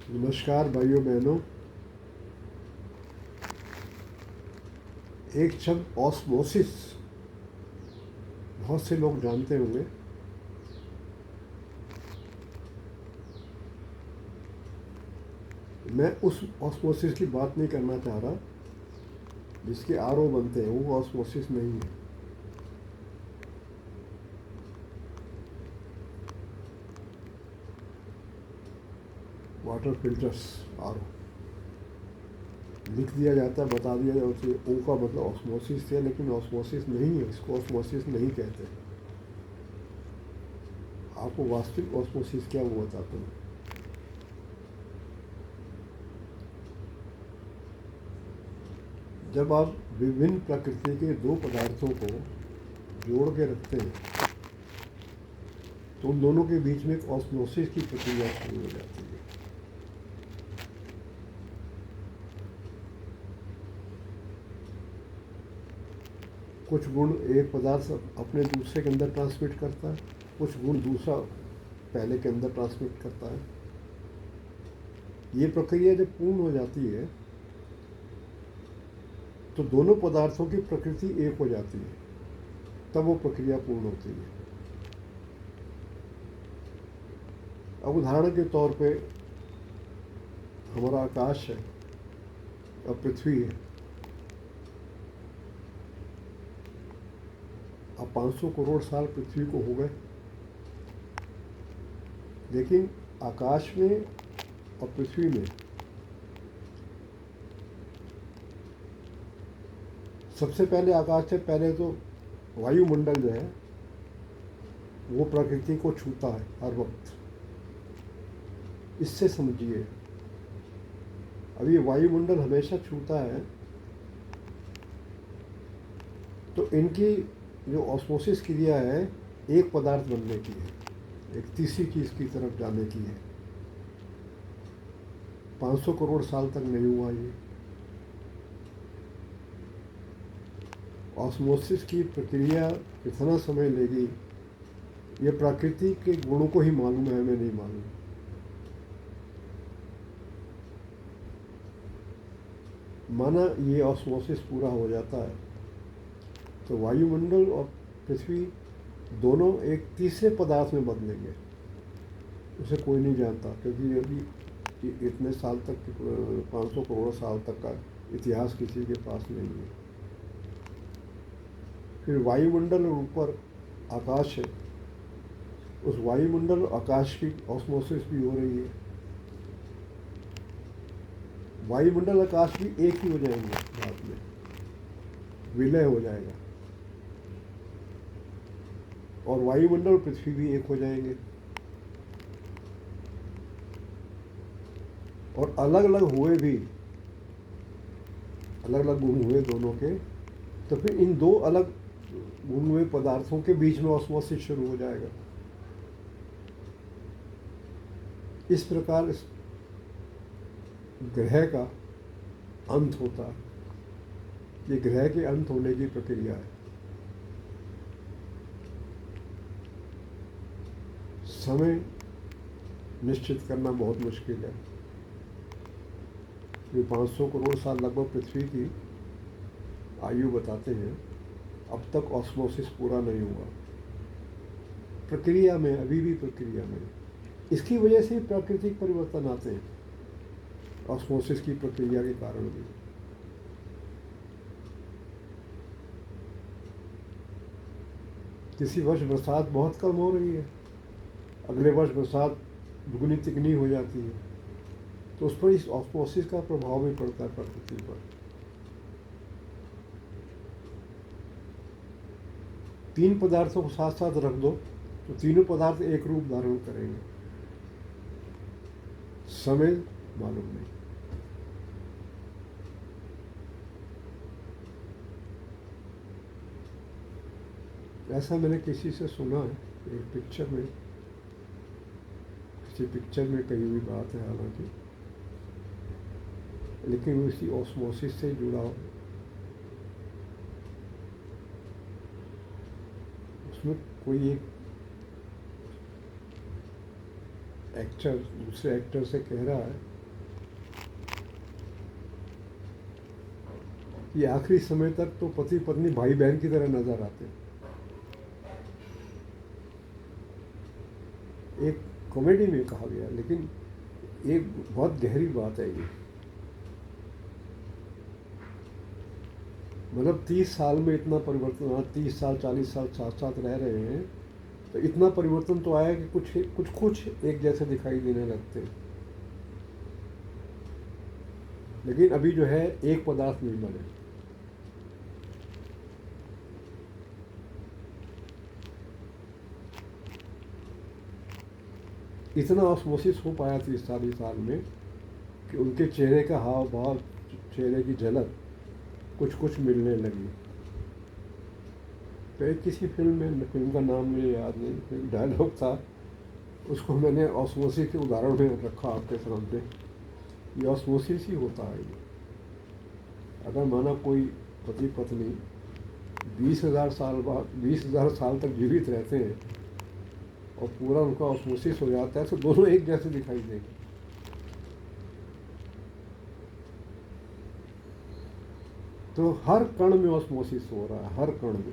नमस्कार भाइयों बहनों। एक शब्द ऑस्मोसिस बहुत से लोग जानते होंगे। मैं उस ऑस्मोसिस की बात नहीं करना चाह रहा जिसके आरओ बनते हैं, वो ऑस्मोसिस नहीं है। वाटर फिल्टर्स आरओ लिख दिया जाता है, बता दिया जाता है ओ का मतलब ऑस्मोसिस है, लेकिन ऑस्मोसिस नहीं है, इसको ऑस्मोसिस नहीं कहते। आपको वास्तविक ऑस्मोसिस क्या वो बताता हूँ। जब आप विभिन्न प्रकृति के दो पदार्थों को जोड़ के रखते हैं तो उन दोनों के बीच में एक ऑस्मोसिस की प्रक्रिया शुरू हो जाती है। कुछ गुण एक पदार्थ अपने दूसरे के अंदर ट्रांसमिट करता है, कुछ गुण दूसरा पहले के अंदर ट्रांसमिट करता है। ये प्रक्रिया जब पूर्ण हो जाती है तो दोनों पदार्थों की प्रकृति एक हो जाती है, तब वो प्रक्रिया पूर्ण होती है। अब उदाहरण के तौर पे हमारा आकाश है और पृथ्वी है। अब 500 करोड़ साल पृथ्वी को हो गए, लेकिन आकाश में और पृथ्वी में सबसे पहले आकाश से पहले तो वायुमंडल जो है वो प्रकृति को छूता है हर वक्त। इससे समझिए, अब ये वायुमंडल हमेशा छूता है तो इनकी जो ऑस्मोसिस क्रिया है एक पदार्थ बनने की है, एक तीसरी चीज़ की तरफ जाने की है। 500 करोड़ साल तक नहीं हुआ ये। ऑस्मोसिस की प्रक्रिया कितना समय लेगी ये प्रकृति के गुणों को ही मालूम है, हमें नहीं मालूम। माना ये ऑस्मोसिस पूरा हो जाता है तो वायुमंडल और पृथ्वी दोनों एक तीसरे पदार्थ में बदलेंगे। उसे कोई नहीं जानता, क्योंकि अभी इतने साल तक 500 करोड़ साल तक का इतिहास किसी के पास नहीं है। फिर वायुमंडल और ऊपर आकाश है, उस वायुमंडल और आकाश की ऑस्मोसिस भी हो रही है। वायुमंडल आकाश भी एक ही हो जाएंगे, बाद में विलय हो जाएगा, और वायुमंडल और पृथ्वी भी एक हो जाएंगे। और अलग अलग हुए भी, अलग अलग गुण हुए दोनों के, तो फिर इन दो अलग गुण हुए पदार्थों के बीच में ऑस्मोसिस शुरू हो जाएगा। इस प्रकार इस ग्रह का अंत होता है। ये ग्रह के अंत होने की प्रक्रिया है। समय निश्चित करना बहुत मुश्किल है। ये 500 करोड़ साल लगभग पृथ्वी की आयु बताते हैं, अब तक ऑस्मोसिस पूरा नहीं हुआ। प्रक्रिया में, अभी भी प्रक्रिया में। इसकी वजह से प्राकृतिक परिवर्तन आते हैं, ऑस्मोसिस की प्रक्रिया के कारण भी। किसी वर्ष बरसात बहुत कम हो रही है, अगले वर्ष बरसात दुगनी तिगनी हो जाती है, तो उस पर इस ऑस्मोसिस का प्रभाव भी पड़ता है प्रकृति पर। तीन पदार्थों को साथ साथ रख दो तो तीनों पदार्थ एक रूप धारण करेंगे। समय मालूम नहीं। ऐसा मैंने किसी से सुना है, एक पिक्चर में, किसी पिक्चर में कही हुई बात है हालांकि, लेकिन वो इसी ऑस्मोसिस से जुड़ा हो। उसमें कोई एक एक्टर दूसरे एक्टर से कह रहा है कि आखिरी समय तक तो पति पत्नी भाई बहन की तरह नजर आते हैं। एक कॉमेडी में कहा गया, लेकिन एक बहुत गहरी बात है ये। मतलब 30 साल में इतना परिवर्तन, 30 साल 40 साल साथ साथ रह रहे हैं, तो इतना परिवर्तन तो आया कि कुछ एक जैसे दिखाई देने लगते हैं। लेकिन अभी जो है एक पदार्थ नहीं बने। इतना ऑस्मोसिस हो पाया 30-40 साल में कि उनके चेहरे का हाव भाव, चेहरे की झलक कुछ मिलने लगी। तो एक किसी फिल्म का नाम मुझे याद नहीं, एक डायलॉग था, उसको मैंने ऑस्मोसिस के उदाहरण में रखा आपके सामने। ये ऑस्मोसिस ही होता है ये। अगर माना कोई पति पत्नी 20,000 साल तक जीवित रहते हैं और पूरा उनका ऑस्मोसिस हो जाता है, तो दोनों एक जैसे दिखाई देंगे। तो हर कण में ऑस्मोसिस हो रहा है, हर कण में।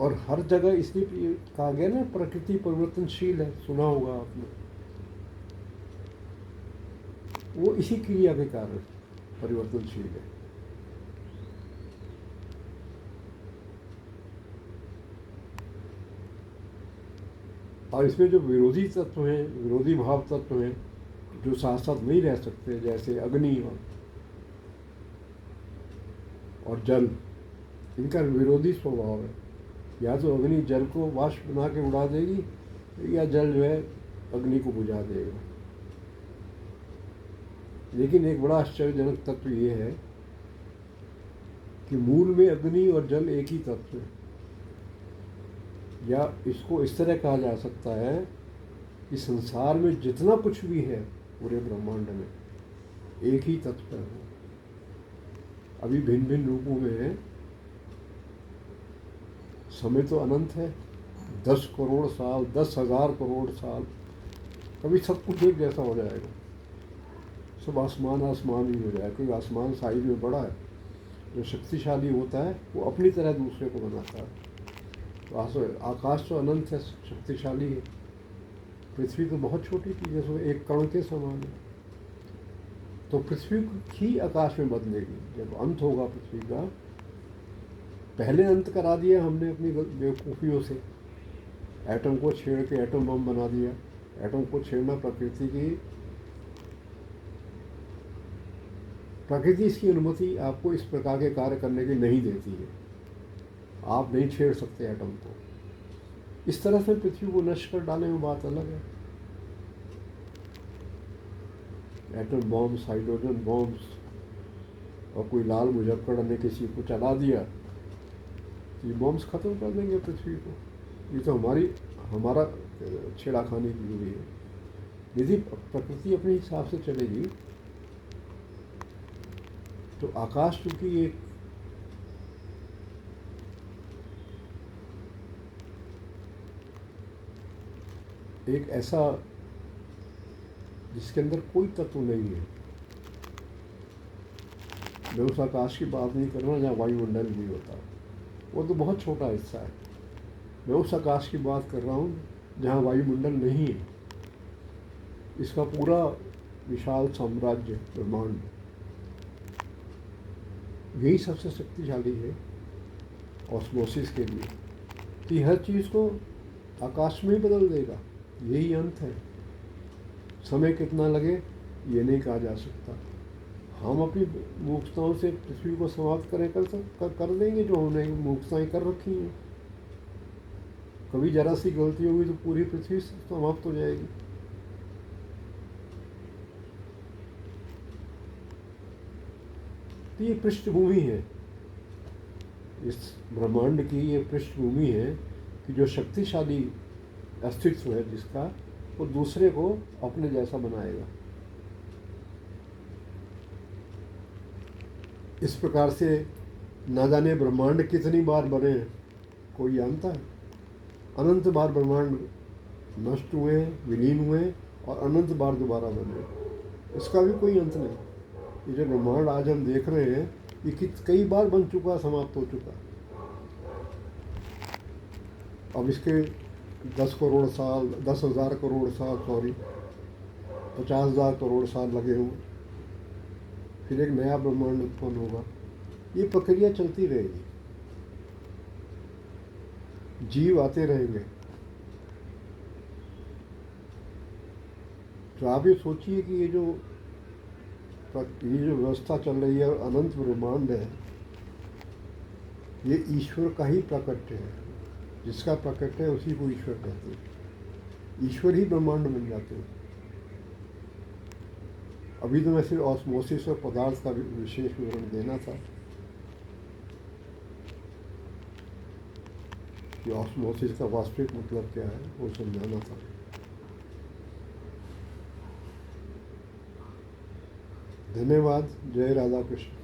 और हर जगह इसलिए कहा गया ना, प्रकृति परिवर्तनशील है, सुना होगा आपने। वो इसी क्रिया के कारण परिवर्तनशील है। और इसमें जो विरोधी तत्व हैं, विरोधी भाव तत्व हैं, जो साथ साथ नहीं रह सकते, जैसे अग्नि और जल, इनका विरोधी स्वभाव है। या तो अग्नि जल को वाष्प बना के उड़ा देगी, या जल जो है अग्नि को बुझा देगा। लेकिन एक बड़ा आश्चर्यजनक तत्व ये है कि मूल में अग्नि और जल एक ही तत्व है। या इसको इस तरह कहा जा सकता है कि संसार में जितना कुछ भी है पूरे ब्रह्मांड में, एक ही तत्व है। अभी भिन्न भिन्न रूपों में है। समय तो अनंत है, 10 करोड़ साल, 10,000 करोड़ साल, कभी सब कुछ एक जैसा हो जाएगा। सब आसमान ही हो जाएगा। क्योंकि आसमान साइज में बड़ा है, जो शक्तिशाली होता है वो अपनी तरह दूसरे को बनाता है। तो आकाश तो अनंत है, शक्तिशाली है। पृथ्वी तो बहुत छोटी चीज़ है, एक कण के समान है। तो पृथ्वी ही आकाश में बदलेगी जब अंत होगा पृथ्वी का। पहले अंत करा दिया हमने अपनी बेवकूफ़ियों से। एटम को छेड़ के एटम बम बना दिया। एटम को छेड़ना प्रकृति इसकी अनुमति आपको इस प्रकार के कार्य करने की नहीं देती है। आप नहीं छेड़ सकते एटम को। इस तरह से पृथ्वी को नष्ट कर डालने में बात अलग है। एटम बॉम्ब्स, हाइड्रोजन बॉम्ब्स, और कोई लाल मुजफ्फर ने किसी को चला दिया, तो ये बॉम्ब्स ख़त्म कर देंगे पृथ्वी को। ये तो हमारा छेड़ाखानी की हुई है। यदि प्रकृति अपने हिसाब से चलेगी तो आकाश चूँकि एक ऐसा जिसके अंदर कोई तत्व नहीं है। मैं उस आकाश की बात नहीं कर रहा जहाँ वायुमंडल भी होता है, वो तो बहुत छोटा हिस्सा है। मैं उस आकाश की बात कर रहा हूँ जहाँ वायुमंडल नहीं है। इसका पूरा विशाल साम्राज्य, ब्रह्मांड, यही सबसे शक्तिशाली है ऑस्मोसिस के लिए, कि हर चीज़ को आकाश में ही बदल देगा। यही अंत है। समय कितना लगे ये नहीं कहा जा सकता। हम अपनी मूर्खताओं से पृथ्वी को समाप्त कर देंगे, जो हमने मूर्खताएं कर रखी हैं। कभी जरा सी गलती होगी तो पूरी पृथ्वी समाप्त हो जाएगी। तो ये पृष्ठभूमि है, इस ब्रह्मांड की ये पृष्ठभूमि है कि जो शक्तिशाली अस्तित्व है जिसका, वो दूसरे को अपने जैसा बनाएगा। इस प्रकार से न जाने ब्रह्मांड कितनी बार बने हैं, कोई जानता है? अनंत बार ब्रह्मांड नष्ट हुए, विलीन हुए, और अनंत बार दोबारा बने। इसका भी कोई अंत नहीं। ये जो ब्रह्मांड आज हम देख रहे हैं ये कई बार बन चुका, समाप्त हो चुका। अब इसके 10 करोड़ साल, 10,000 करोड़ साल, सॉरी 50,000 करोड़ साल लगे होंगे, फिर एक नया ब्रह्मांड उत्पन्न होगा। ये प्रक्रिया चलती रहेगी, जीव आते रहेंगे। तो आप ये सोचिए कि ये जो व्यवस्था चल रही है, अनंत ब्रह्मांड है, ये ईश्वर का ही प्राकट्य है। जिसका प्राकट्य है उसी को ईश्वर कहते हैं। ईश्वर ही ब्रह्मांड बन जाते हैं। अभी तो मैं सिर्फ ऑस्मोसिस और पदार्थ का विशेष विवरण देना था कि ऑस्मोसिस का वास्तविक मतलब क्या है, वो समझाना था। धन्यवाद। जय राधा कृष्ण।